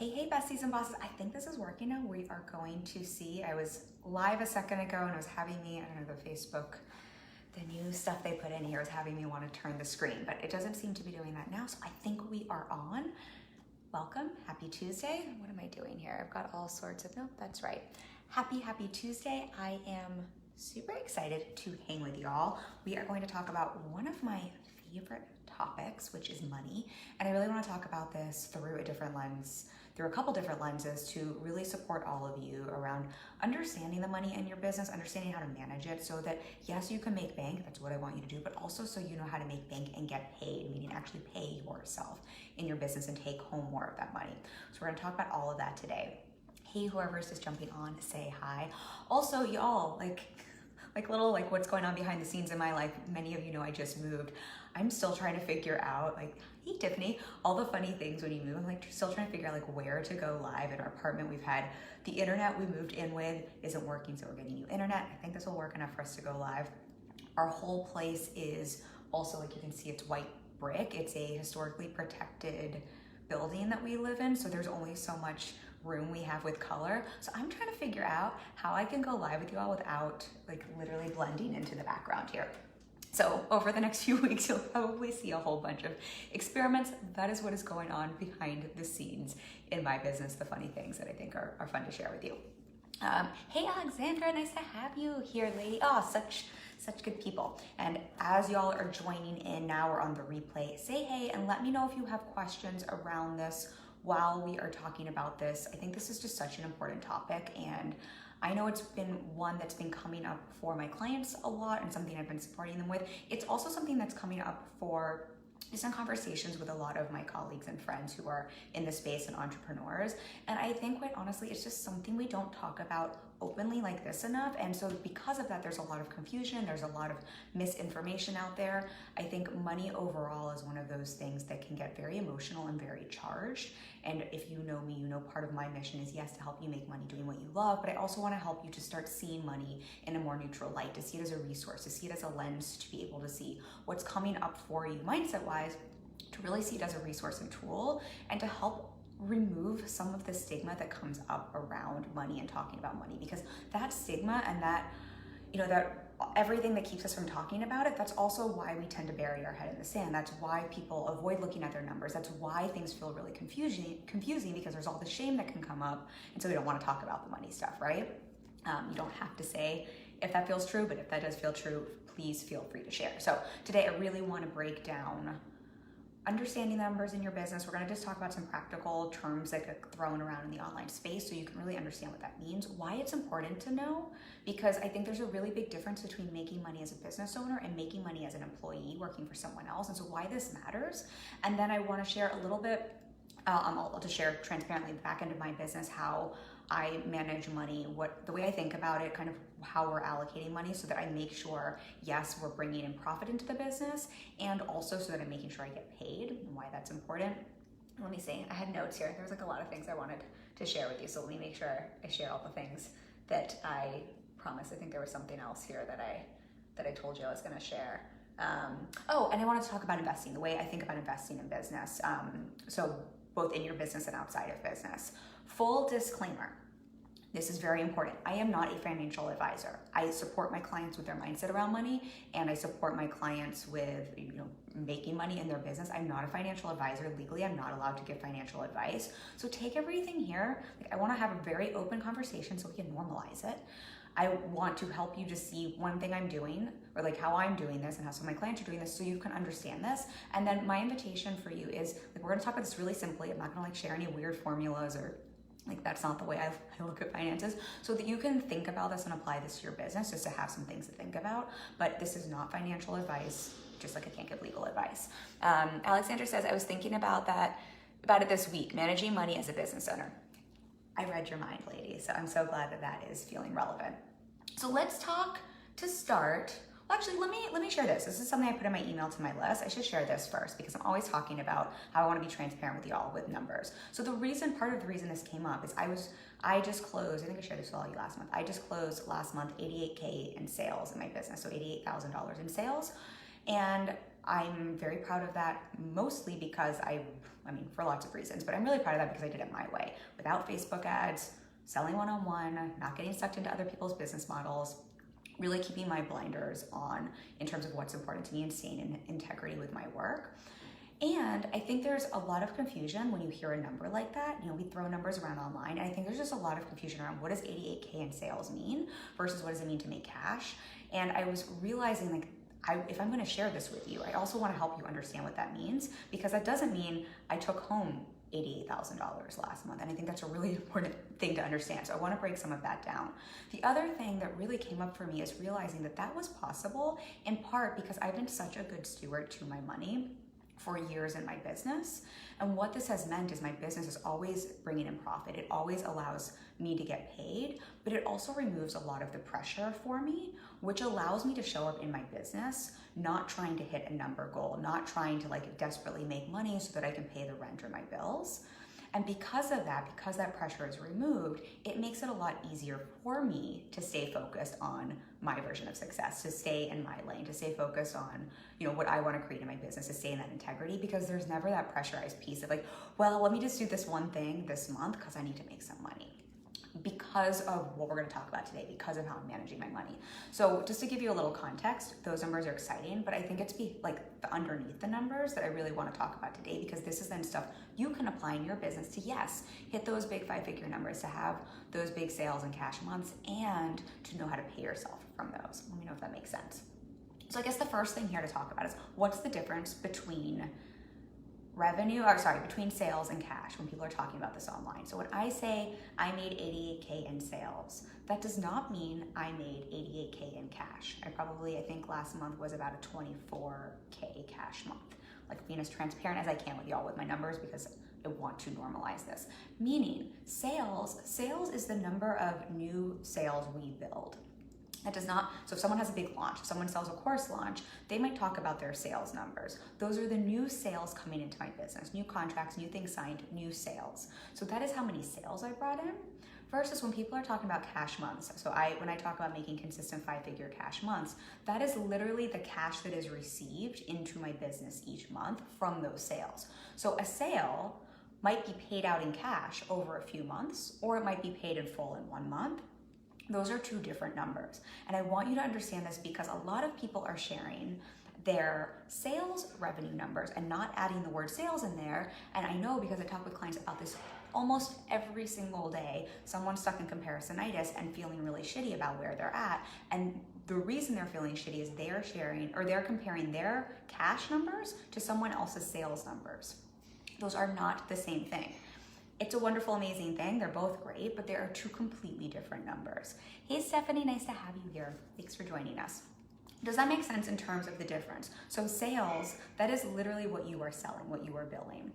Hey, besties and bosses. I think this is working now. We are going to see, I was live a second ago and it was having me, I don't know, the Facebook, the new stuff they put in here is having me want to turn the screen, but it doesn't seem to be doing that now. So I think we are on. Welcome, happy Tuesday. What am I doing here? I've got all sorts of, nope, that's right. Happy Tuesday. I am super excited to hang with y'all. We are going to talk about one of my favorite topics, which is money. And I really want to talk about this through a couple different lenses to really support all of you around understanding the money in your business, understanding how to manage it so that yes, you can make bank, that's what I want you to do, but also so you know how to make bank and get paid, meaning actually pay yourself in your business and take home more of that money. So we're gonna talk about all of that today. Hey, whoever's just jumping on, say hi. Also, y'all, like little what's going on behind the scenes in my life. Many of you know I just moved. I'm still trying to figure out hey Tiffany, all the funny things when you move. I'm still trying to figure out where to go live in our apartment. We've had the internet we moved in with isn't working, so we're getting new internet. I think this will work enough for us to go live. Our whole place is also, you can see, it's white brick. It's a historically protected building that we live in, so there's only so much room we have with color. So I'm trying to figure out how I can go live with you all without literally blending into the background here. So over the next few weeks, you'll probably see a whole bunch of experiments. That is what is going on behind the scenes in my business, the funny things that I think are fun to share with you. Hey Alexandra, nice to have you here, lady. Oh, such good people. And as y'all are joining in now, we're on the replay, say hey and let me know if you have questions around this while we are talking about this. I think this is just such an important topic, and I know it's been one that's been coming up for my clients a lot and something I've been supporting them with. It's also something that's coming up for just in conversations with a lot of my colleagues and friends who are in the space and entrepreneurs. And I think quite honestly, it's just something we don't talk about openly like this enough. And so because of that, there's a lot of confusion, there's a lot of misinformation out there. I think money overall is one of those things that can get very emotional and very charged. And if you know me, you know part of my mission is yes, to help you make money doing what you love, but I also want to help you to start seeing money in a more neutral light, to see it as a resource, to see it as a lens, to be able to see what's coming up for you mindset-wise, to really see it as a resource and tool, and to help remove some of the stigma that comes up around money and talking about money, because that stigma and that everything that keeps us from talking about it, that's also why we tend to bury our head in the sand. That's why people avoid looking at their numbers. That's why things feel really confusing because there's all the shame that can come up, and so we don't want to talk about the money stuff, right? You don't have to say if that feels true, but if that does feel true, please feel free to share. So today I really want to break down understanding the numbers in your business. We're going to just talk about some practical terms that get thrown around in the online space so you can really understand what that means, why it's important to know, because I think there's a really big difference between making money as a business owner and making money as an employee working for someone else, and so why this matters. And then I want to share a little bit, I'll just share transparently the back end of my business, how I manage money, the way I think about it, kind of how we're allocating money so that I make sure, yes, we're bringing in profit into the business, and also so that I'm making sure I get paid and why that's important. Let me see, I had notes here. There was a lot of things I wanted to share with you, so let me make sure I share all the things that I promised. I think there was something else here that I told you I was gonna share. And I wanted to talk about investing, the way I think about investing in business. So both in your business and outside of business. Full disclaimer, this is very important. I am not a financial advisor. I support my clients with their mindset around money, and I support my clients with making money in their business. I'm not a financial advisor. Legally, I'm not allowed to give financial advice. So take everything here. I want to have a very open conversation so we can normalize it. I want to help you to see one thing I'm doing, or how I'm doing this and how some of my clients are doing this, so you can understand this. And then my invitation for you is, we're gonna talk about this really simply. I'm not gonna share any weird formulas, or that's not the way I look at finances, so that you can think about this and apply this to your business, just to have some things to think about. But this is not financial advice, just like I can't give legal advice. Alexander says, I was thinking about it this week, managing money as a business owner. I read your mind, lady, so I'm so glad that is feeling relevant. So let's talk to start. Well, actually, let me share this. This is something I put in my email to my list. I should share this first because I'm always talking about how I want to be transparent with y'all with numbers. So part of the reason this came up is I just closed, I think I shared this with all you last month. I just closed last month $88K in sales in my business, so $88,000 in sales. And I'm very proud of that, mostly because I mean, for lots of reasons, but I'm really proud of that because I did it my way, without Facebook ads, selling one-on-one, not getting sucked into other people's business models, really keeping my blinders on in terms of what's important to me and staying in integrity with my work. And I think there's a lot of confusion when you hear a number like that. You know, we throw numbers around online, and I think there's just a lot of confusion around what does 88K in sales mean versus what does it mean to make cash. And I was realizing, like, if I'm going to share this with you, I also want to help you understand what that means, because that doesn't mean I took home $88,000 last month. And I think that's a really important thing to understand. So I want to break some of that down. The other thing that really came up for me is realizing that that was possible in part because I've been such a good steward to my money for years in my business. And what this has meant is my business is always bringing in profit. It always allows me to get paid, but it also removes a lot of the pressure for me, which allows me to show up in my business, not trying to hit a number goal, not trying to like desperately make money so that I can pay the rent or my bills. And because of that, because that pressure is removed, it makes it a lot easier for me to stay focused on my version of success, to stay in my lane, to stay focused on, you know, what I want to create in my business, to stay in that integrity, because there's never that pressurized piece of like, well, let me just do this one thing this month because I need to make some money, because of what we're going to talk about today, because of how I'm managing my money. So just to give you a little context, those numbers are exciting, but I think it's like the underneath the numbers that I really want to talk about today, because this is then stuff you can apply in your business to, yes, hit those big 5-figure numbers, to have those big sales and cash months, and to know how to pay yourself from those. Let me know if that makes sense. So I guess the first thing here to talk about is what's the difference between between sales and cash when people are talking about this online. So when I say I made 88K in sales, that does not mean I made 88K in cash. I think last month was about a 24K cash month. Like, being as transparent as I can with y'all with my numbers, because I want to normalize this. Meaning sales is the number of new sales we build. That does not, so if someone has a big launch, if someone sells a course launch, they might talk about their sales numbers. Those are the new sales coming into my business, new contracts, new things signed, new sales. So that is how many sales I brought in. Versus when people are talking about cash months, so when I talk about making consistent 5-figure cash months, that is literally the cash that is received into my business each month from those sales. So a sale might be paid out in cash over a few months, or it might be paid in full in 1 month. Those are two different numbers. And I want you to understand this because a lot of people are sharing their sales revenue numbers and not adding the word sales in there. And I know, because I talk with clients about this almost every single day, someone's stuck in comparisonitis and feeling really shitty about where they're at. And the reason they're feeling shitty is they're comparing their cash numbers to someone else's sales numbers. Those are not the same thing. It's a wonderful, amazing thing. They're both great, but they are two completely different numbers. Hey, Stephanie, nice to have you here. Thanks for joining us. Does that make sense in terms of the difference? So sales, that is literally what you are selling, what you are billing.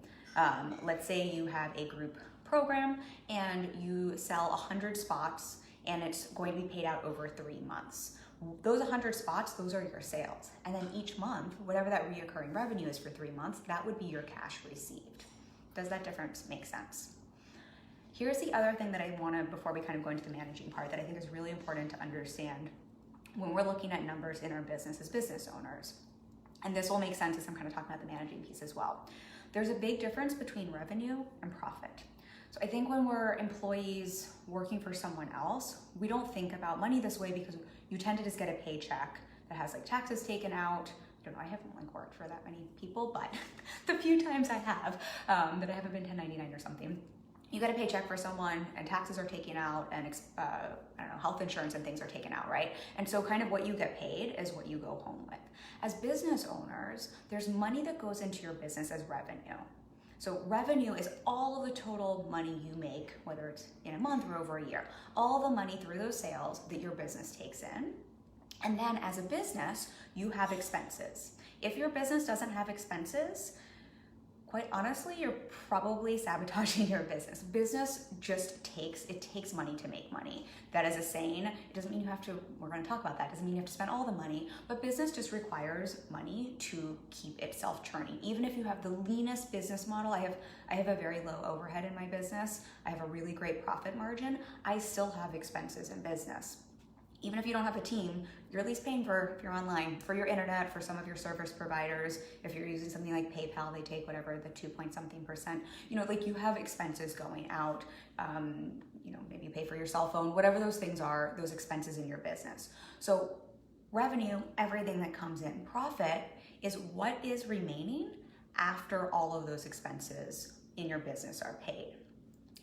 Let's say you have a group program and you sell 100 spots and it's going to be paid out over 3 months. Those 100 spots, those are your sales. And then each month, whatever that reoccurring revenue is for 3 months, that would be your cash received. Does that difference make sense? Here's the other thing that I want to, before we kind of go into the managing part, that I think is really important to understand when we're looking at numbers in our business as business owners. And this will make sense as I'm kind of talking about the managing piece as well. There's a big difference between revenue and profit. So I think when we're employees working for someone else, we don't think about money this way, because you tend to just get a paycheck that has like taxes taken out. I don't know, I haven't like worked for that many people, but the few times I have, that I haven't been 1099 or something, you get a paycheck for someone and taxes are taken out, and health insurance and things are taken out, right? And so kind of what you get paid is what you go home with. As business owners, there's money that goes into your business as revenue. So revenue is all of the total money you make, whether it's in a month or over a year, all the money through those sales that your business takes in. And then as a business, you have expenses. If your business doesn't have expenses, quite honestly, you're probably sabotaging your business. Business just takes money to make money. That is a saying. It doesn't mean you have to, we're going to talk about that. It doesn't mean you have to spend all the money, but business just requires money to keep itself churning. Even if you have the leanest business model, I have a very low overhead in my business. I have a really great profit margin. I still have expenses in business. Even if you don't have a team, you're at least paying for, if you're online, for your internet, for some of your service providers. If you're using something like PayPal, they take whatever, the 2-point-something%. Like you have expenses going out. Maybe you pay for your cell phone, whatever those things are, those expenses in your business. So revenue, everything that comes in. Profit is what is remaining after all of those expenses in your business are paid.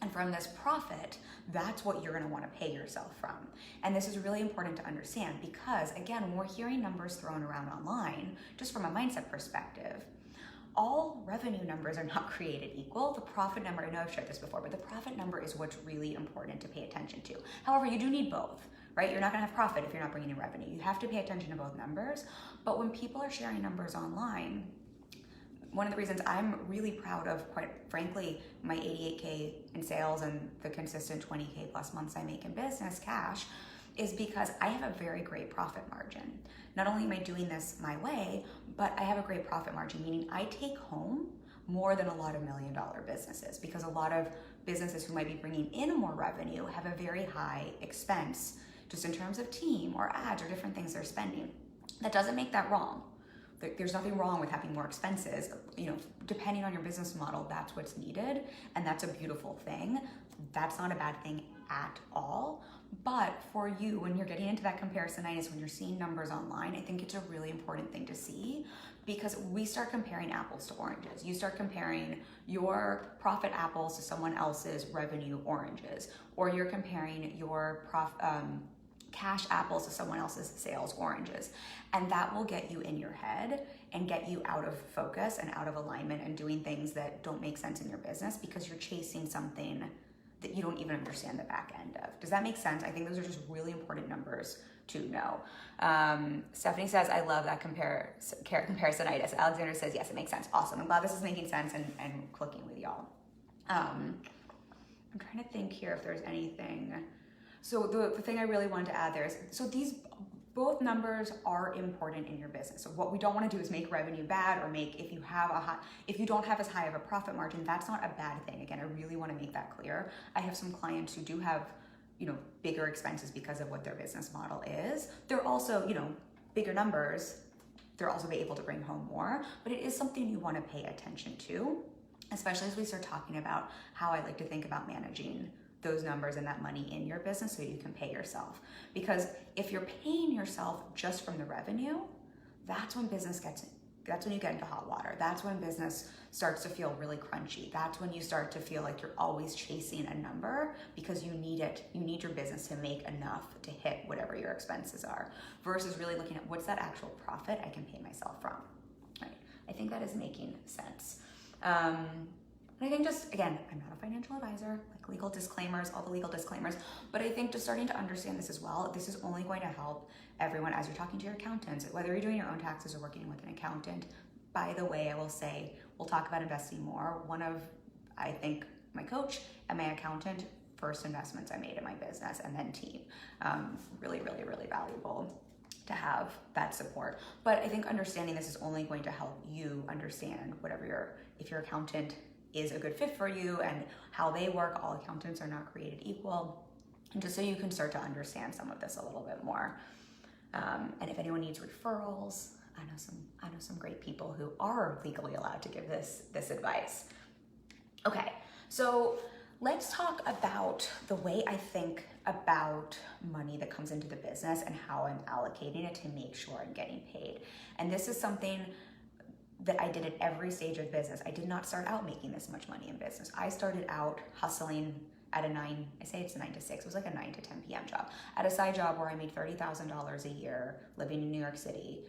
And from this profit, that's what you're going to want to pay yourself from. And this is really important to understand because, again, when we're hearing numbers thrown around online, just from a mindset perspective, all revenue numbers are not created equal. The profit number, I know I've shared this before, but the profit number is what's really important to pay attention to. However, you do need both, right? You're not going to have profit if you're not bringing in revenue. You have to pay attention to both numbers. But when people are sharing numbers online, one of the reasons I'm really proud of, quite frankly, my 88K in sales and the consistent 20K plus months I make in business cash is because I have a very great profit margin. Not only am I doing this my way, but I have a great profit margin, meaning I take home more than a lot of $1 million businesses, because a lot of businesses who might be bringing in more revenue have a very high expense just in terms of team or ads or different things they're spending. That doesn't make that wrong. There's nothing wrong with having more expenses. Depending on your business model, that's what's needed, and that's a beautiful thing. That's not a bad thing at all. But for you, when you're getting into that comparisonitis, when you're seeing numbers online, I think it's a really important thing to see, because we start comparing apples to oranges. You start comparing your profit apples to someone else's revenue oranges, or you're comparing your cash apples to someone else's sales oranges. And that will get you in your head and get you out of focus and out of alignment and doing things that don't make sense in your business because you're chasing something that you don't even understand the back end of. Does that make sense? I think those are just really important numbers to know. Stephanie says, I love that comparisonitis. Alexander says, yes, it makes sense. Awesome. I'm glad this is making sense and clicking with y'all. I'm trying to think here if there's anything. So the thing I really wanted to add there is, so both numbers are important in your business. So what we don't want to do is make revenue bad, or if you don't have as high of a profit margin, that's not a bad thing. Again, I really want to make that clear. I have some clients who do have, bigger expenses because of what their business model is. They're also, bigger numbers. They're also able to bring home more, but it is something you want to pay attention to, especially as we start talking about how I like to think about managing those numbers and that money in your business so you can pay yourself. Because if you're paying yourself just from the revenue, that's when you get into hot water. That's when business starts to feel really crunchy. That's when you start to feel like you're always chasing a number because you need it. You need your business to make enough to hit whatever your expenses are, versus really looking at what's that actual profit I can pay myself from, right? I think that is making sense. And I think just, again, I'm not a financial advisor, like legal disclaimers, all the legal disclaimers, but I think just starting to understand this as well, this is only going to help everyone as you're talking to your accountant, whether you're doing your own taxes or working with an accountant. By the way, I will say, we'll talk about investing more. One of, I think, my coach and my accountant, first investments I made in my business, and then team. Really, really, really valuable to have that support. But I think understanding this is only going to help you understand if your accountant is a good fit for you and how they work. All accountants are not created equal. And just so you can start to understand some of this a little bit more. And if anyone needs referrals, I know some great people who are legally allowed to give this advice. Okay, so let's talk about the way I think about money that comes into the business and how I'm allocating it to make sure I'm getting paid. And this is something that I did at every stage of business. I did not start out making this much money in business. I started out hustling at a 9 to 6. It was like a 9 to 10 p.m. job. At a side job where I made $30,000 a year, living in New York City,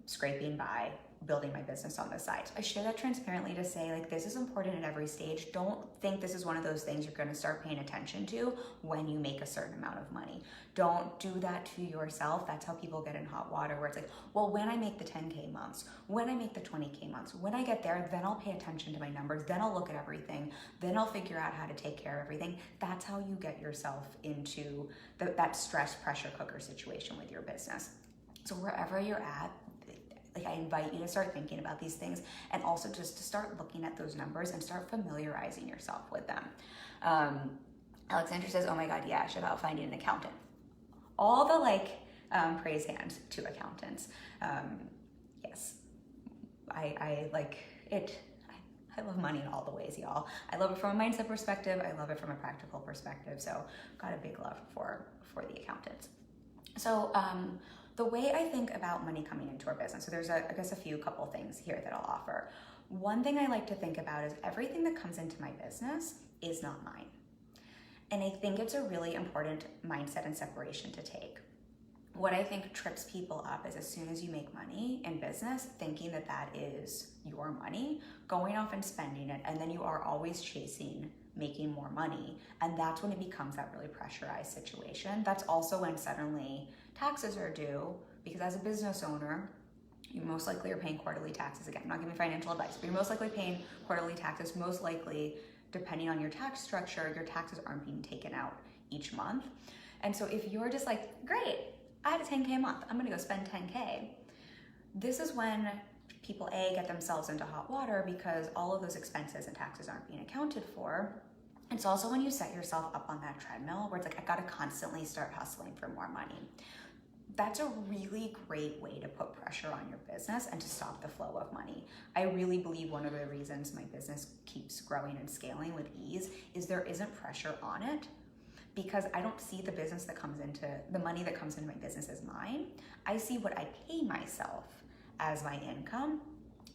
scraping by, building my business on the side. So I share that transparently to say, like, this is important at every stage. Don't think this is one of those things you're gonna start paying attention to when you make a certain amount of money. Don't do that to yourself. That's how people get in hot water, where it's like, well, when I make the 10K months, when I make the 20K months, when I get there, then I'll pay attention to my numbers, then I'll look at everything, then I'll figure out how to take care of everything. That's how you get yourself into that stress pressure cooker situation with your business. So wherever you're at, like, I invite you to start thinking about these things, and also just to start looking at those numbers and start familiarizing yourself with them. Alexandra says, oh my God, yeah, I should about finding an accountant. all the praise hands to accountants. Yes, I like it. I love money in all the ways, y'all. I love it from a mindset perspective. I love it from a practical perspective. So got a big love for the accountants. So the way I think about money coming into our business, so there's I guess a couple things here that I'll offer. One thing I like to think about is everything that comes into my business is not mine. And I think it's a really important mindset and separation to take. What I think trips people up is as soon as you make money in business, thinking that that is your money, going off and spending it, and then you are always chasing making more money. And that's when it becomes that really pressurized situation. That's also when suddenly taxes are due, because as a business owner, you most likely are paying quarterly taxes. Again, I'm not giving financial advice, but you're most likely paying quarterly taxes. Most likely, depending on your tax structure, your taxes aren't being taken out each month. And so if you're just like, great, I had a 10K a month, I'm gonna go spend 10K. This is when people get themselves into hot water because all of those expenses and taxes aren't being accounted for. It's also when you set yourself up on that treadmill where it's like, I gotta constantly start hustling for more money. That's a really great way to put pressure on your business and to stop the flow of money. I really believe one of the reasons my business keeps growing and scaling with ease is there isn't pressure on it, because I don't see the money that comes into my business as mine. I see what I pay myself as my income,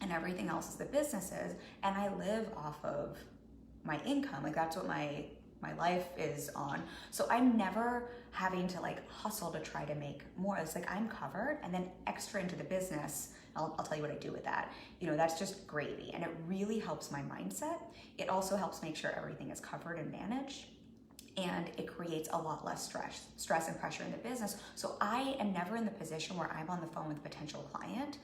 and everything else is the business's, and I live off of my income. Like that's what my life is on. So I'm never having to hustle to try to make more. It's like I'm covered, and then extra into the business, I'll tell you what I do with that. That's just gravy, and it really helps my mindset. It also helps make sure everything is covered and managed, and it creates a lot less stress and pressure in the business. So I am never in the position where I'm on the phone with a potential client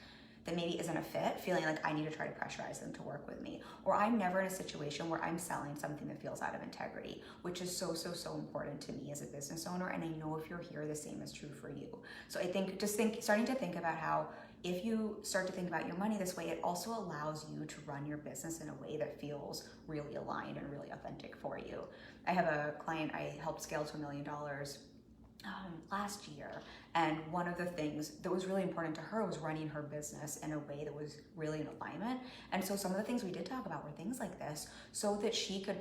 that maybe isn't a fit, feeling like I need to try to pressurize them to work with me. Or I'm never in a situation where I'm selling something that feels out of integrity, which is so important to me as a business owner. And I know if you're here, the same is true for you. So I think starting to think about how if you start to think about your money this way, it also allows you to run your business in a way that feels really aligned and really authentic for you. I have a client I helped scale to $1 million last year, and one of the things that was really important to her was running her business in a way that was really in alignment. And so some of the things we did talk about were things like this, so that she could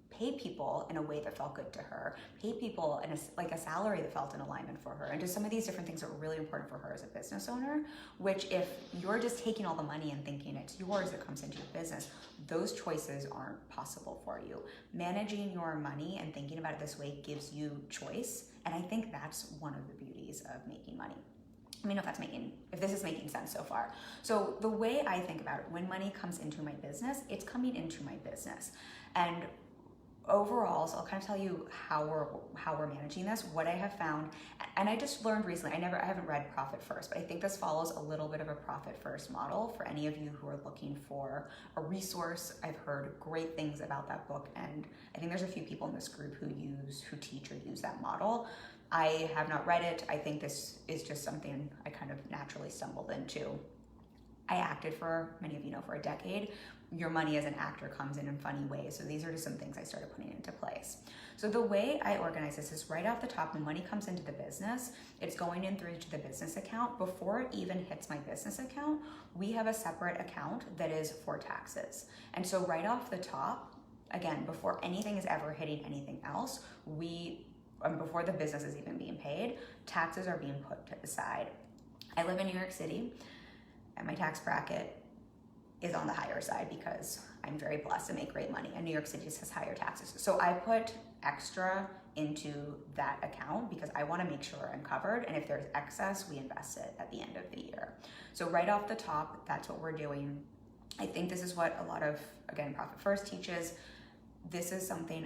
pay people in a way that felt good to her, pay people in a salary that felt in alignment for her, and just some of these different things that were really important for her as a business owner, which if you're just taking all the money and thinking it's yours that comes into your business, those choices aren't possible for you. Managing your money and thinking about it this way gives you choice, and I think that's one of the beauties of making money. Let me know if this is making sense so far. So the way I think about it, when money comes into my business, it's coming into my business. And overall, so I'll kind of tell you how we're managing this, what I have found, and I just learned recently, I haven't read Profit First, but I think this follows a little bit of a Profit First model for any of you who are looking for a resource. I've heard great things about that book, and I think there's a few people in this group who teach or use that model. I have not read it. I think this is just something I kind of naturally stumbled into. I acted, for many of you know, for a decade. Your money as an actor comes in funny ways. So these are just some things I started putting into place. So the way I organize this is right off the top, when money comes into the business, it's going in through to the business account. Before it even hits my business account, we have a separate account that is for taxes. And so right off the top, again, before anything is ever hitting anything else, before the business is even being paid, taxes are being put to the side. I live in New York City, and my tax bracket is on the higher side because I'm very blessed to make great money, and New York City just has higher taxes. So I put extra into that account because I want to make sure I'm covered, and if there's excess, we invest it at the end of the year. So right off the top, that's what we're doing. I think this is what a lot of, again, Profit First teaches. This is something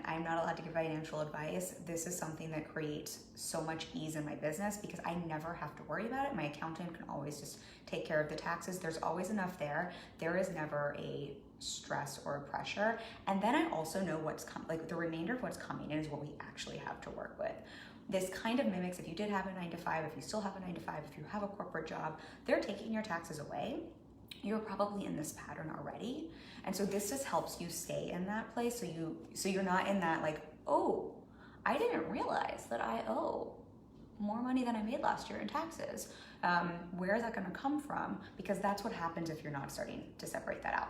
I'm not allowed to give financial advice. This is something that creates so much ease in my business because I never have to worry about it. My accountant can always just take care of the taxes. There's always enough there. There is never a stress or a pressure. And then I also know what's the remainder of what's coming in is what we actually have to work with. This kind of mimics if you did have a 9-to-5, if you still have a 9-to-5, if you have a corporate job, they're taking your taxes away. You're probably in this pattern already. And so this just helps you stay in that place. So you're not in that oh, I didn't realize that I owe more money than I made last year in taxes. Where is that going to come from? Because that's what happens if you're not starting to separate that out.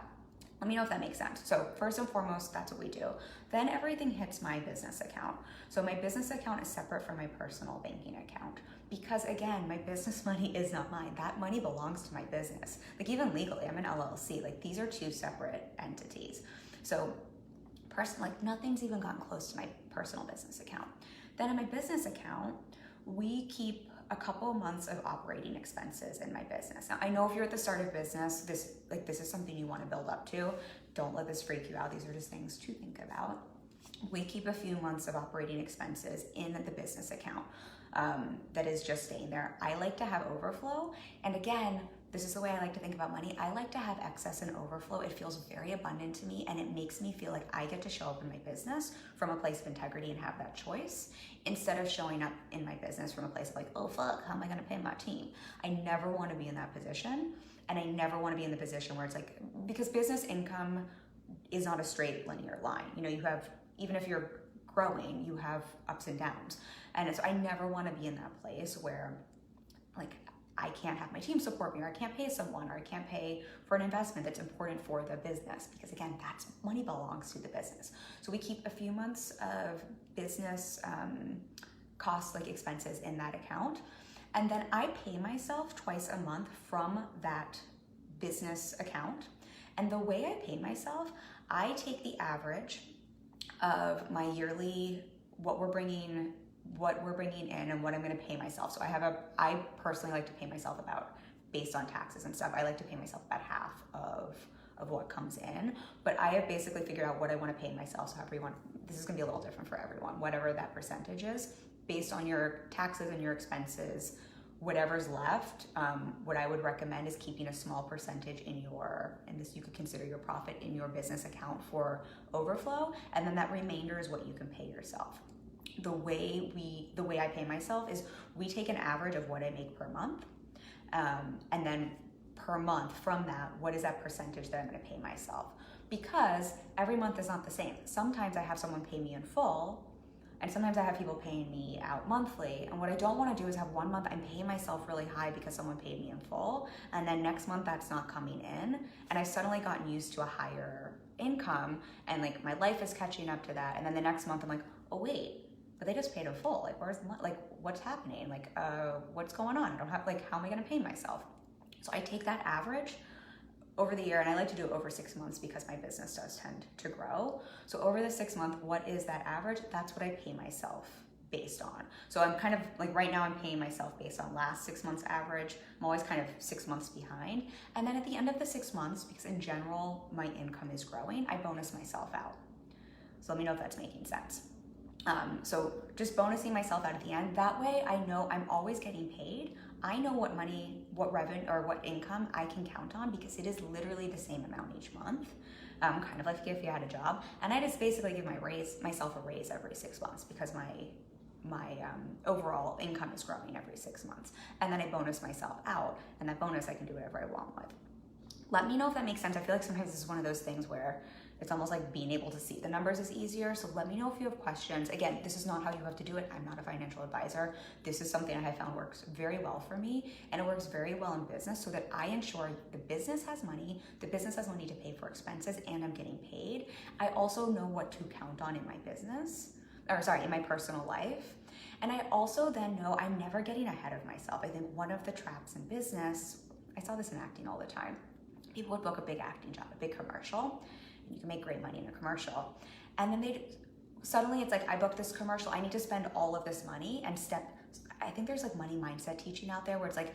Let me know if that makes sense. So first and foremost, that's what we do. Then everything hits my business account. So my business account is separate from my personal banking account because again, my business money is not mine. That money belongs to my business. Like even legally, I'm an LLC. Like these are two separate entities. So like nothing's even gotten close to my personal business account. Then in my business account, we keep a couple months of operating expenses in my business. Now, I know if you're at the start of business, this is something you want to build up to. Don't let this freak you out. These are just things to think about. We keep a few months of operating expenses in the business account that is just staying there. I like to have overflow. And again, this is the way I like to think about money. I like to have excess and overflow. It feels very abundant to me and it makes me feel like I get to show up in my business from a place of integrity and have that choice instead of showing up in my business from a place of like, oh fuck, how am I gonna pay my team? I never wanna be in that position and I never wanna be in the position where it's like, because business income is not a straight linear line. You know, you have, even if you're growing, you have ups and downs. And so I never wanna be in that place where like, I can't have my team support me, or I can't pay someone, or I can't pay for an investment that's important for the business, because again, that's money belongs to the business. So we keep a few months of business costs, like expenses in that account. And then I pay myself twice a month from that business account. And the way I pay myself, I take the average of my yearly, what we're bringing in and what I'm going to pay myself. So I personally like to pay myself about, based on taxes and stuff, I like to pay myself about half of what comes in. But I have basically figured out what I want to pay myself. So everyone, this is going to be a little different for everyone, whatever that percentage is, based on your taxes and your expenses, whatever's left, what I would recommend is keeping a small percentage in and this you could consider your profit in your business account for overflow. And then that remainder is what you can pay yourself. The way I pay myself is we take an average of what I make per month, and then per month from that, what is that percentage that I'm going to pay myself? Because every month is not the same. Sometimes I have someone pay me in full, and sometimes I have people paying me out monthly. And what I don't want to do is have one month I'm paying myself really high because someone paid me in full, and then next month that's not coming in, and I've suddenly gotten used to a higher income, and like my life is catching up to that, and then the next month I'm like, oh wait, but they just paid in full. Like, where's the money? Like, what's happening? Like, what's going on? I don't have, like, how am I gonna pay myself? So I take that average over the year, and I like to do it over 6 months because my business does tend to grow. So over the 6 month, what is that average? That's what I pay myself based on. So I'm kind of like, right now I'm paying myself based on last 6 months average. I'm always kind of 6 months behind. And then at the end of the 6 months, because in general, my income is growing, I bonus myself out. So let me know if that's making sense. So just bonusing myself out at the end. That way I know I'm always getting paid. I know what money, what revenue, or what income I can count on because it is literally the same amount each month. Kind of like if you had a job. And I just basically give myself a raise every 6 months because my overall income is growing every 6 months. And then I bonus myself out, and that bonus I can do whatever I want with. Let me know if that makes sense. I feel like sometimes this is one of those things where it's almost like being able to see the numbers is easier. So let me know if you have questions. Again, this is not how you have to do it. I'm not a financial advisor. This is something I have found works very well for me, and it works very well in business so that I ensure the business has money to pay for expenses, and I'm getting paid. I also know what to count on in my in my personal life. And I also then know I'm never getting ahead of myself. I think one of the traps in business, I saw this in acting all the time. People would book a big acting job, a big commercial, and you can make great money in a commercial. And then suddenly it's like, I booked this commercial, I need to spend all of this money I think there's like money mindset teaching out there where it's like,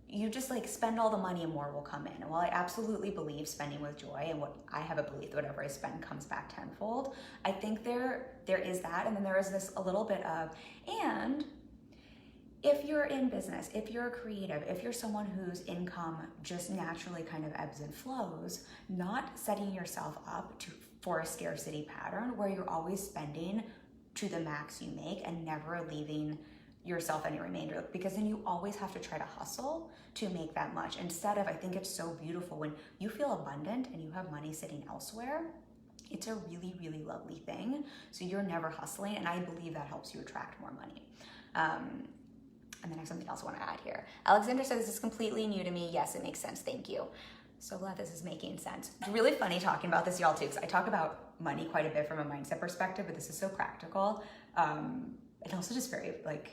you just like spend all the money and more will come in. And while I absolutely believe spending with joy, and I have a belief that whatever I spend comes back tenfold, I think there is that. And then there is this a little bit of, and if you're in business, if you're a creative, if you're someone whose income just naturally kind of ebbs and flows, not setting yourself up for a scarcity pattern where you're always spending to the max you make and never leaving yourself any remainder, because then you always have to try to hustle to make that much. Instead of, I think it's so beautiful when you feel abundant and you have money sitting elsewhere. It's a really, really lovely thing. So you're never hustling, and I believe that helps you attract more money. And then I have something else I want to add here. Alexander says, this is completely new to me. Yes, it makes sense. Thank you. So glad this is making sense. It's really funny talking about this, y'all, too, because I talk about money quite a bit from a mindset perspective, but this is so practical. And also just very like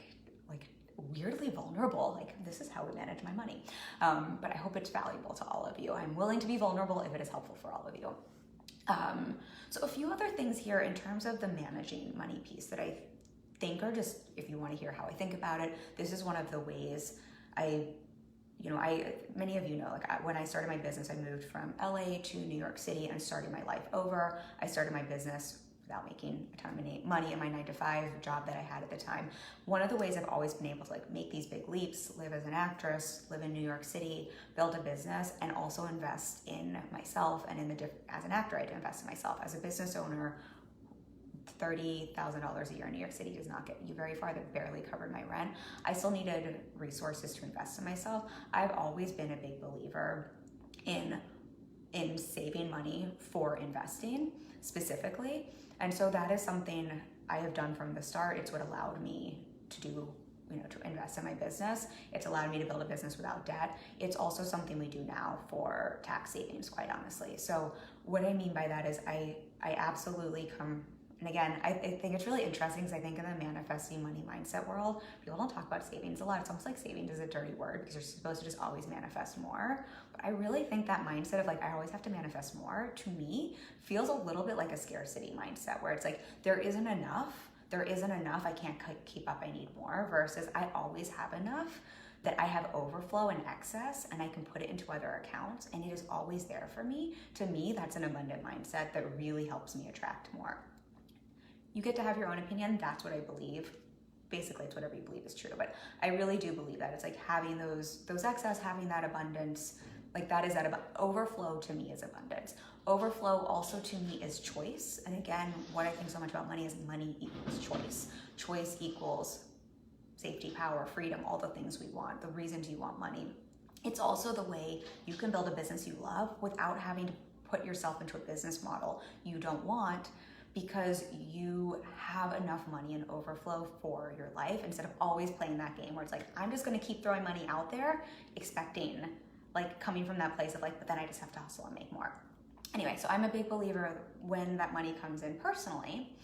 weirdly vulnerable. Like, this is how we manage my money. But I hope it's valuable to all of you. I'm willing to be vulnerable if it is helpful for all of you. So a few other things here in terms of the managing money piece that I think are just, if you want to hear how I think about it, this is one of the ways many of you know, like when I started my business, I moved from LA to New York City and started my life over. I started my business without making a ton of money in my 9-to-5 job that I had at the time. One of the ways I've always been able to like make these big leaps, live as an actress, live in New York City, build a business, and also invest in myself and as an actor, I had to invest in myself. As a business owner, $30,000 a year in New York City does not get you very far. That barely covered my rent. I still needed resources to invest in myself. I've always been a big believer in saving money for investing specifically. And so that is something I have done from the start. It's what allowed me to do, to invest in my business. It's allowed me to build a business without debt. It's also something we do now for tax savings, quite honestly. So what I mean by that is I absolutely come. And again, I think it's really interesting because I think in the manifesting money mindset world, people don't talk about savings a lot. It's almost like savings is a dirty word because you're supposed to just always manifest more. But I really think that mindset of like, I always have to manifest more, to me, feels a little bit like a scarcity mindset where it's like, there isn't enough, I can't keep up, I need more, versus I always have enough, that I have overflow and excess and I can put it into other accounts and it is always there for me. To me, that's an abundant mindset that really helps me attract more. You get to have your own opinion. That's what I believe. Basically, it's whatever you believe is true, but I really do believe that. It's like having those excess, having that abundance, like that is overflow to me is abundance. Overflow also to me is choice. And again, what I think so much about money is money equals choice. Choice equals safety, power, freedom, all the things we want, the reasons you want money. It's also the way you can build a business you love without having to put yourself into a business model you don't want, because you have enough money and overflow for your life instead of always playing that game where it's like, I'm just going to keep throwing money out there, expecting, like coming from that place of like, but then I just have to hustle and make more. Anyway, so I'm a big believer when that money comes in personally.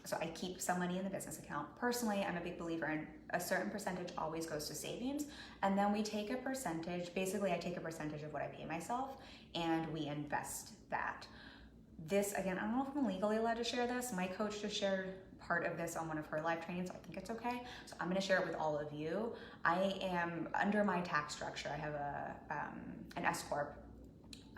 So I keep some money in the business account. Personally, I'm a big believer in a certain percentage always goes to savings. And then we take a percentage, basically I take a percentage of what I pay myself and we invest that. This, again, I don't know if I'm legally allowed to share this. My coach just shared part of this on one of her live trainings, so I think it's okay. So I'm gonna share it with all of you. I am, under my tax structure, I have an S Corp.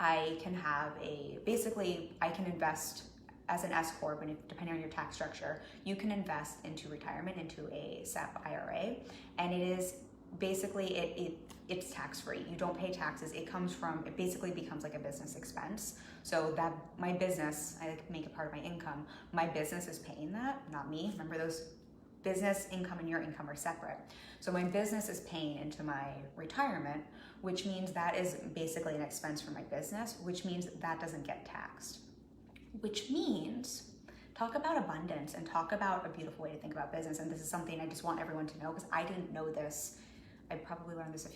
I can have I can invest as an S Corp, and depending on your tax structure, you can invest into retirement, into a SEP IRA, and it is basically, it's tax-free. You don't pay taxes. It basically becomes like a business expense. So that my business, I make it part of my income. My business is paying that, not me. Remember, those business income and your income are separate. So my business is paying into my retirement, which means that is basically an expense for my business, which means that doesn't get taxed. Which means, talk about abundance and talk about a beautiful way to think about business. And this is something I just want everyone to know because I didn't know this. I probably learned this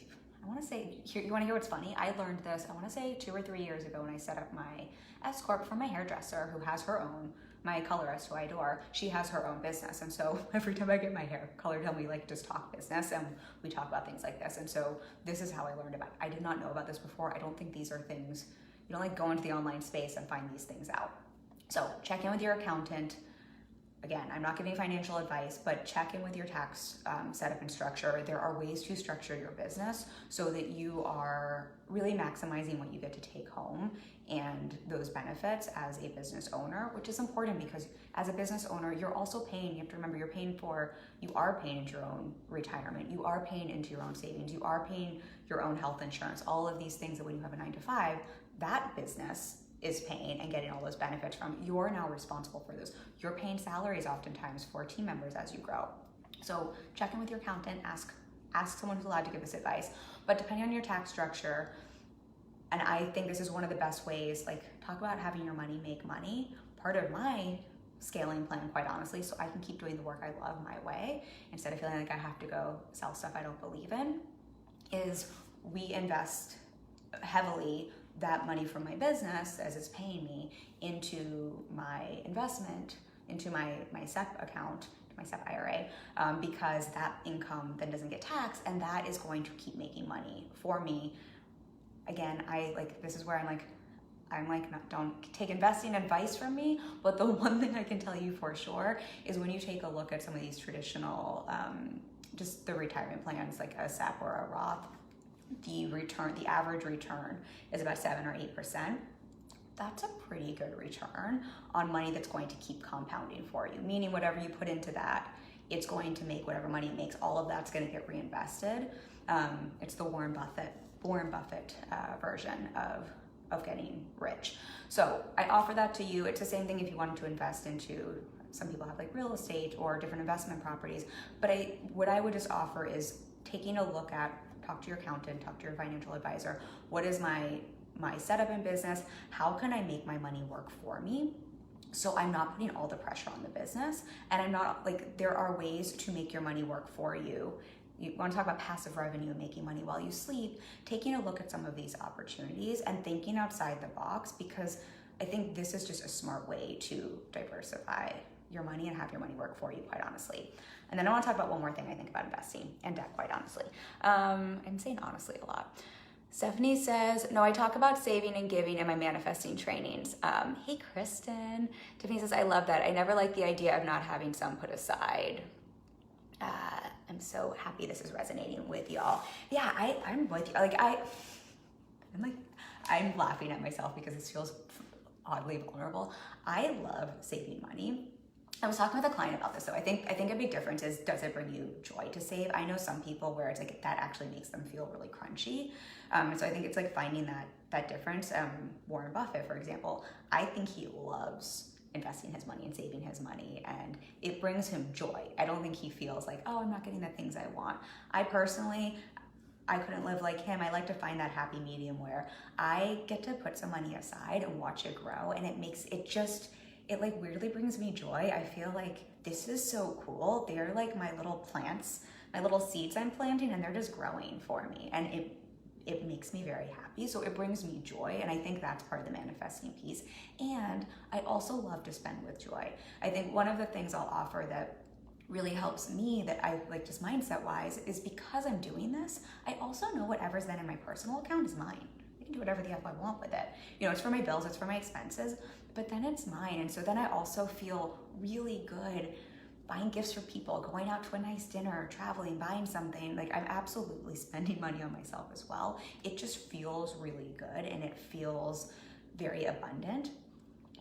you want to hear what's funny? I learned this, I want to say 2 or 3 years ago when I set up my S Corp for my hairdresser who has her own, my colorist who I adore, she has her own business. And so every time I get my hair colored, we like just talk business and we talk about things like this. And so this is how I learned about it. I did not know about this before. I don't think these are things, you don't like go into the online space and find these things out. So check in with your accountant. Again, I'm not giving financial advice, but check in with your tax setup and structure. There are ways to structure your business so that you are really maximizing what you get to take home and those benefits as a business owner, which is important because as a business owner, you're also paying, you have to remember, you are paying into your own retirement, you are paying into your own savings, you are paying your own health insurance, all of these things that when you have a 9-to-5, that business is paying and getting all those benefits from. You're now responsible for those. You're paying salaries oftentimes for team members as you grow. So check in with your accountant, ask someone who's allowed to give this advice. But depending on your tax structure, and I think this is one of the best ways, like talk about having your money make money. Part of my scaling plan, quite honestly, so I can keep doing the work I love my way instead of feeling like I have to go sell stuff I don't believe in, is we invest heavily that money from my business as it's paying me into my investment, into my SEP account, my SEP IRA, because that income then doesn't get taxed, and that is going to keep making money for me. Again, this is where I'm like, don't take investing advice from me, but the one thing I can tell you for sure is when you take a look at some of these traditional, just the retirement plans, like a SEP or a Roth, the average return is about 7 or 8%. That's a pretty good return on money that's going to keep compounding for you, meaning whatever you put into that, it's going to make whatever money it makes. All of that's going to get reinvested. It's the Warren Buffett version of getting rich. So I offer that to you. It's the same thing if you wanted to invest into, some people have like real estate or different investment properties, but what I would just offer is taking a look at, talk to your accountant, talk to your financial advisor. What is my setup in business? How can I make my money work for me? So I'm not putting all the pressure on the business, and I'm not like, there are ways to make your money work for you. You want to talk about passive revenue and making money while you sleep, taking a look at some of these opportunities and thinking outside the box, because I think this is just a smart way to diversify your money and have your money work for you, quite honestly. And then I want to talk about one more thing I think about investing and debt, quite honestly. I'm saying honestly a lot. Stephanie says, no, I talk about saving and giving in my manifesting trainings. Hey, Kristen. Tiffany says, I love that. I never liked the idea of not having some put aside. I'm so happy this is resonating with y'all. Yeah, I'm with you. I'm laughing at myself because this feels oddly vulnerable. I love saving money. I was talking with a client about this, so I think a big difference is, does it bring you joy to save? I know some people where it's like that actually makes them feel really crunchy. So I think it's like finding that difference. Warren Buffett, for example, I think he loves investing his money and saving his money, and it brings him joy. I don't think he feels like, oh, I'm not getting the things I want. I couldn't live like him. I like to find that happy medium where I get to put some money aside and watch it grow, and it like weirdly brings me joy. I feel like this is so cool. They're like my little plants, my little seeds I'm planting, and they're just growing for me, and it makes me very happy. So it brings me joy, and I think that's part of the manifesting piece. And I also love to spend with joy. I think one of the things I'll offer that really helps me, that I like just mindset wise, is because I'm doing this, I also know whatever's then in my personal account is mine. I can do whatever the F I want with it. It's for my bills, it's for my expenses, but then it's mine. And so then I also feel really good buying gifts for people, going out to a nice dinner, traveling, buying something. Like, I'm absolutely spending money on myself as well. It just feels really good, and it feels very abundant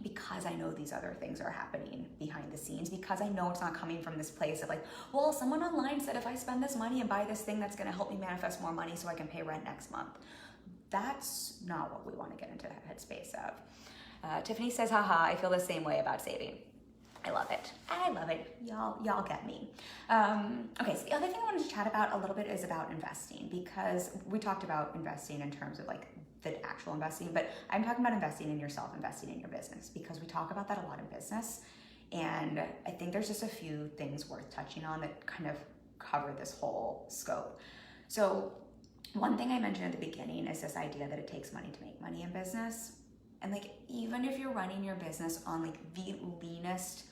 because I know these other things are happening behind the scenes, because I know it's not coming from this place of like, well, someone online said if I spend this money and buy this thing, that's gonna help me manifest more money so I can pay rent next month. That's not what we want to get into the headspace of. Tiffany says, haha, I feel the same way about saving. I love it. I love it. Y'all get me. Okay, so the other thing I wanted to chat about a little bit is about investing, because we talked about investing in terms of like the actual investing, but I'm talking about investing in yourself, investing in your business, because we talk about that a lot in business. And I think there's just a few things worth touching on that kind of cover this whole scope. So one thing I mentioned at the beginning is this idea that it takes money to make money in business. And like, even if you're running your business on like the leanest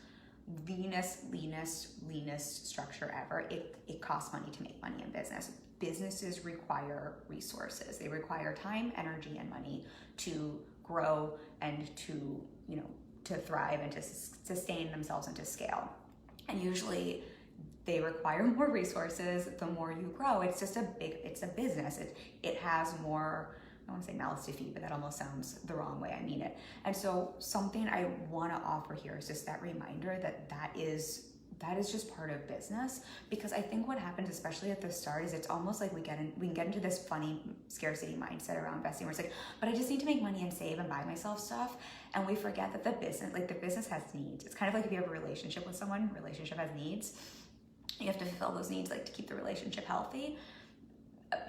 structure ever, it costs money to make money in business. Businesses require resources. They require time, energy, and money to grow and to thrive and to sustain themselves and to scale. And usually they require more resources the more you grow. It's a business. It has more, I want to say malice to feed, but that almost sounds the wrong way I mean it. And so something I want to offer here is just that reminder that is just part of business. Because I think what happens, especially at the start, is it's almost like we can get into this funny scarcity mindset around investing, where it's like, but I just need to make money and save and buy myself stuff. And we forget that the business has needs. It's kind of like if you have a relationship with someone, relationship has needs. You have to fulfill those needs, like to keep the relationship healthy.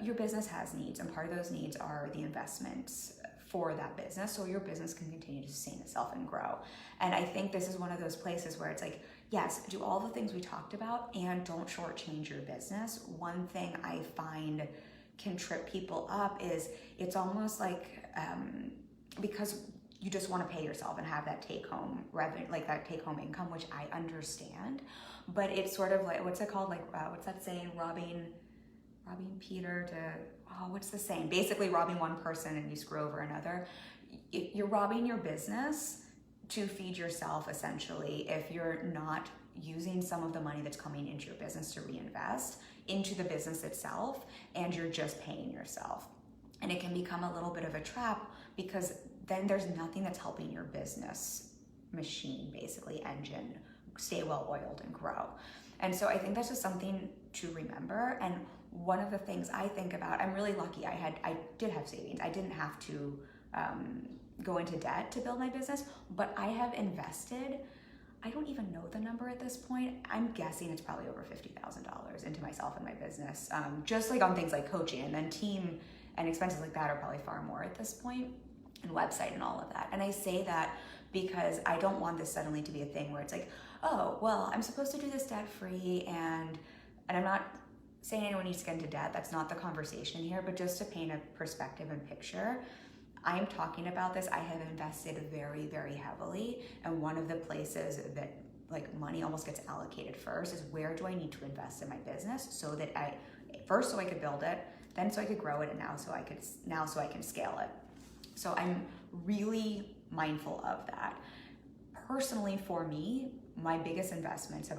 Your business has needs, and part of those needs are the investments for that business so your business can continue to sustain itself and grow. And I think this is one of those places where it's like, yes, do all the things we talked about and don't shortchange your business. One thing I find can trip people up is it's almost like because you just want to pay yourself and have that take-home revenue, like that take-home income, which I understand, but it's sort of like, what's it called? Like, what's that saying? Robbing Peter to, what's the saying? Basically robbing one person and you screw over another. You're robbing your business to feed yourself, essentially, if you're not using some of the money that's coming into your business to reinvest into the business itself, and you're just paying yourself. And it can become a little bit of a trap because then there's nothing that's helping your business machine, basically engine, stay well oiled and grow. And so I think that's just something to remember. And one of the things I think about, I'm really lucky. I did have savings. I didn't have to go into debt to build my business, but I have invested, I don't even know the number at this point. I'm guessing it's probably over $50,000 into myself and my business, just like on things like coaching, and then team and expenses like that are probably far more at this point, and website and all of that. And I say that because I don't want this suddenly to be a thing where it's like, oh, well, I'm supposed to do this debt free, and I'm not saying anyone needs to get into debt. That's not the conversation here, but just to paint a perspective and picture, I'm talking about this. I have invested very, very heavily, and one of the places that like money almost gets allocated first is where do I need to invest in my business so that so I could build it, then so I could grow it, and now so I can scale it. So I'm really mindful of that. Personally, for me, my biggest investments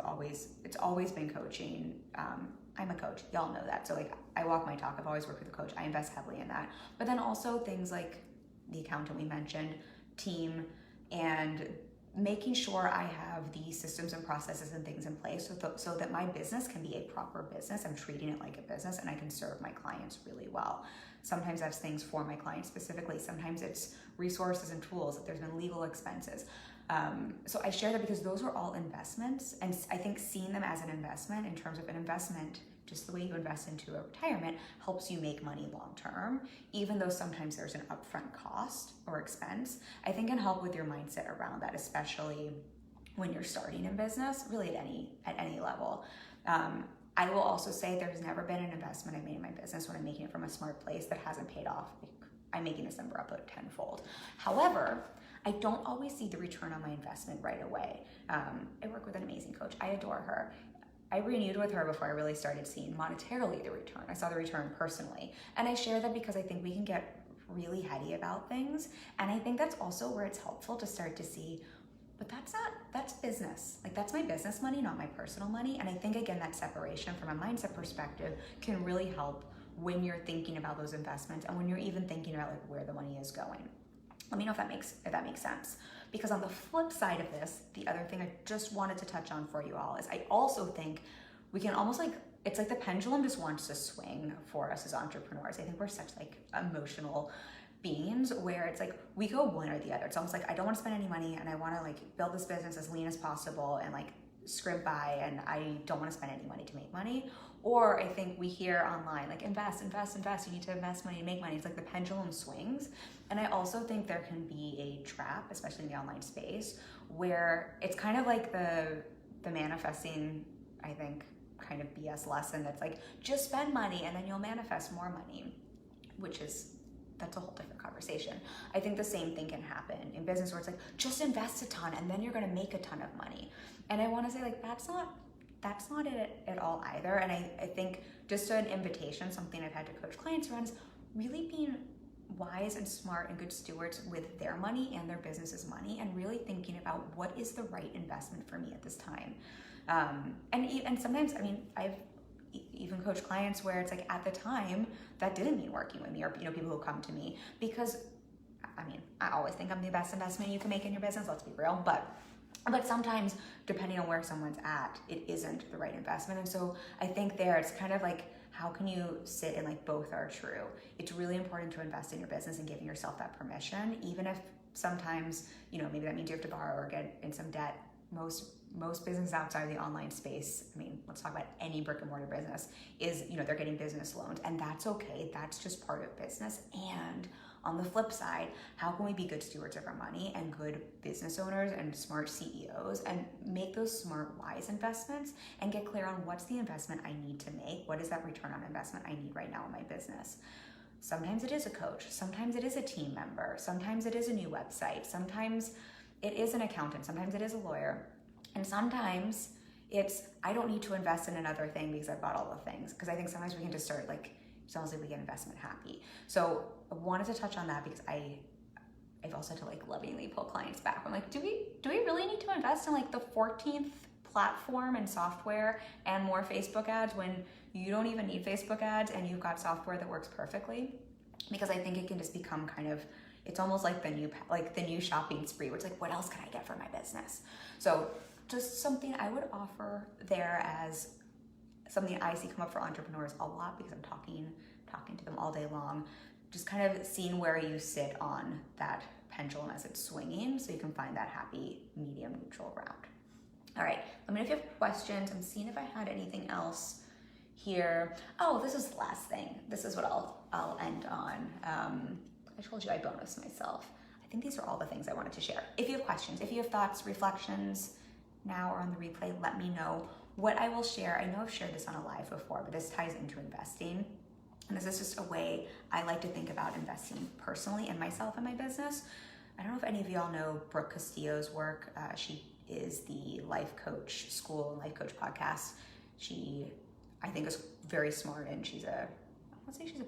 it's always been coaching. I'm a coach, y'all know that. So like I walk my talk, I've always worked with a coach. I invest heavily in that. But then also things like the accountant we mentioned, team, and making sure I have the systems and processes and things in place so that my business can be a proper business. I'm treating it like a business and I can serve my clients really well. Sometimes that's things for my clients specifically. Sometimes it's resources and tools. There's been legal expenses. So I share that because those are all investments, and I think seeing them as an investment in terms of an investment, just the way you invest into a retirement, helps you make money long term, even though sometimes there's an upfront cost or expense. I think can help with your mindset around that, especially when you're starting in business, really at any level. I will also say there's never been an investment I made in my business when I'm making it from a smart place that hasn't paid off. I'm making this number up like tenfold. However, I don't always see the return on my investment right away. I work with an amazing coach. I adore her. I renewed with her before I really started seeing monetarily the return. I saw the return personally. And I share that because I think we can get really heady about things. And I think that's also where it's helpful to start to see, but that's business. Like that's my business money, not my personal money. And I think again, that separation from a mindset perspective can really help when you're thinking about those investments and when you're even thinking about like where the money is going. Let me know if that makes sense. Because on the flip side of this, the other thing I just wanted to touch on for you all is I also think we can almost like, it's like the pendulum just wants to swing for us as entrepreneurs. I think we're such like emotional beings where it's like we go one or the other. It's almost like I don't want to spend any money and I want to like build this business as lean as possible and like scrimp by, and I don't want to spend any money to make money. Or I think we hear online like invest, you need to invest money to make money. It's like the pendulum swings. And I also think there can be a trap, especially in the online space, where it's kind of like the manifesting, I think, kind of BS lesson that's like just spend money and then you'll manifest more money, that's a whole different conversation. I think the same thing can happen in business where it's like just invest a ton and then you're going to make a ton of money. And I want to say like that's not it at all either. And I think just an invitation, something I've had to coach clients around is really being wise and smart and good stewards with their money and their business's money, and really thinking about what is the right investment for me at this time. And sometimes, I mean, I've even coached clients where it's like at the time that didn't mean working with me, or people who come to me because, I mean, I always think I'm the best investment you can make in your business, let's be real, but sometimes depending on where someone's at, it isn't the right investment. And so I think it's kind of like, how can you sit in like both are true? It's really important to invest in your business and giving yourself that permission, even if sometimes, maybe that means you have to borrow or get in some debt. Most business outside of the online space, I mean, let's talk about any brick and mortar business, is, they're getting business loans, and that's okay. That's just part of business. And On the flip side, how can we be good stewards of our money and good business owners and smart CEOs and make those smart, wise investments and get clear on what's the investment I need to make? What is that return on investment I need right now in my business? Sometimes it is a coach. Sometimes it is a team member. Sometimes it is a new website. Sometimes it is an accountant. Sometimes it is a lawyer. And sometimes it's, I don't need to invest in another thing because I bought all the things. Because I think sometimes we can just start like, it's almost like we get investment happy. So I wanted to touch on that because I've also had to like lovingly pull clients back. I'm like, do we really need to invest in like the 14th platform and software and more Facebook ads when you don't even need Facebook ads and you've got software that works perfectly? Because I think it can just become kind of, it's almost like the new shopping spree, where it's like, what else can I get for my business? So just something I would offer there as something I see come up for entrepreneurs a lot, because I'm talking to them all day long, just kind of seeing where you sit on that pendulum as it's swinging so you can find that happy medium neutral ground. All right, let me know if you have questions. I'm seeing if I had anything else here. Oh, this is the last thing. This is what I'll end on. I told you I bonus myself. I think these are all the things I wanted to share. If you have questions, if you have thoughts, reflections, now or on the replay, let me know. What I will share, I know I've shared this on a live before, but this ties into investing. And this is just a way I like to think about investing personally in myself and my business. I don't know if any of y'all know Brooke Castillo's work. She is the life coach school and life coach podcast. She, I think, is very smart, and she's a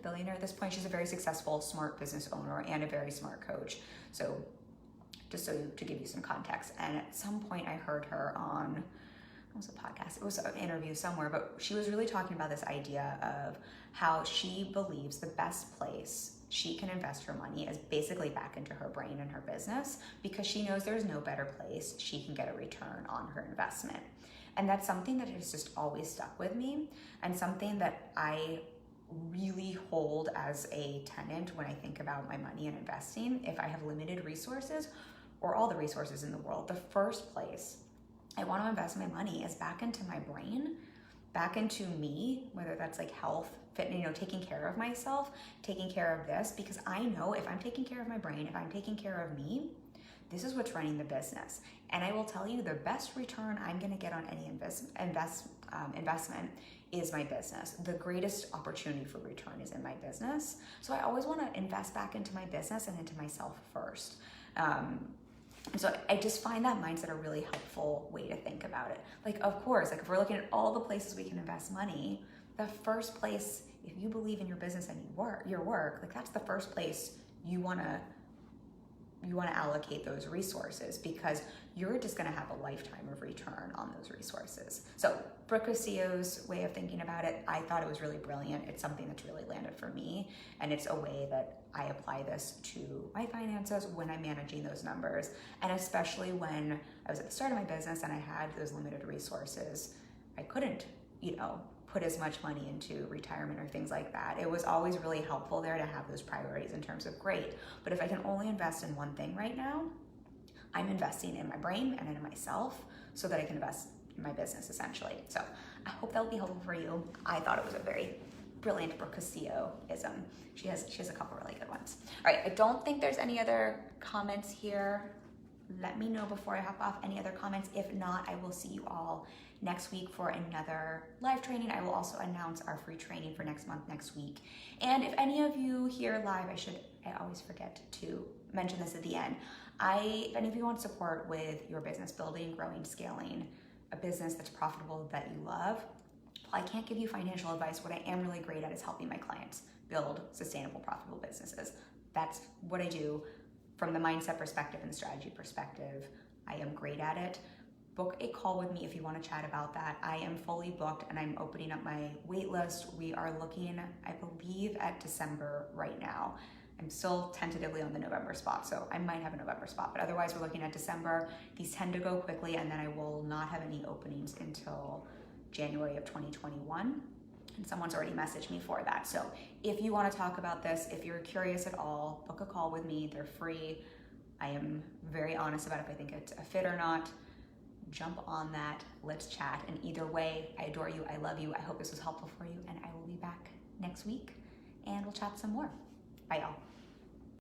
billionaire at this point. She's a very successful, smart business owner and a very smart coach. So just to give you some context. And at some point I heard her on, it was a podcast, it was an interview somewhere, but she was really talking about this idea of how she believes the best place she can invest her money is basically back into her brain and her business, because she knows there's no better place she can get a return on her investment. And that's something that has just always stuck with me, and something that I really hold as a tenet when I think about my money and investing. If I have limited resources or all the resources in the world, the first place I want to invest my money is back into my brain, back into me, whether that's like health, fitness, taking care of myself, taking care of this, because I know if I'm taking care of my brain, if I'm taking care of me, this is what's running the business. And I will tell you, the best return I'm going to get on any investment is my business. The greatest opportunity for return is in my business. So I always want to invest back into my business and into myself first. And so I just find that mindset a really helpful way to think about it. Like, of course, like if we're looking at all the places we can invest money, the first place, if you believe in your business and your work, like that's the first place you want to allocate those resources, because you're just going to have a lifetime of return on those resources. So Brooke Castillo's way of thinking about it, I thought it was really brilliant. It's something that's really landed for me, and it's a way that I apply this to my finances when I'm managing those numbers, and especially when I was at the start of my business and I had those limited resources. I couldn't, put as much money into retirement or things like that. It was always really helpful there to have those priorities in terms of great, but if I can only invest in one thing right now, I'm investing in my brain and in myself so that I can invest in my business, essentially. So I hope that will be helpful for you. I thought it was a very brilliant Brooke Castillo-ism. She has a couple really good ones. All right, I don't think there's any other comments here. Let me know before I hop off any other comments. If not, I will see you all next week for another live training. I will also announce our free training for next month, next week. And if any of you here live, I always forget to mention this at the end. If any of you want support with your business building, growing, scaling, a business that's profitable that you love, well, I can't give you financial advice. What I am really great at is helping my clients build sustainable, profitable businesses. That's what I do from the mindset perspective and the strategy perspective. I am great at it. Book a call with me if you want to chat about that. I am fully booked and I'm opening up my wait list. We are looking, I believe, at December right now. I'm still tentatively on the November spot, so I might have a November spot, but otherwise we're looking at December. These tend to go quickly, and then I will not have any openings until January of 2021. And someone's already messaged me for that. So if you want to talk about this, if you're curious at all, book a call with me. They're free. I am very honest about if I think it's a fit or not. Jump on that. Let's chat. And either way, I adore you. I love you. I hope this was helpful for you. And I will be back next week and we'll chat some more. Bye, y'all.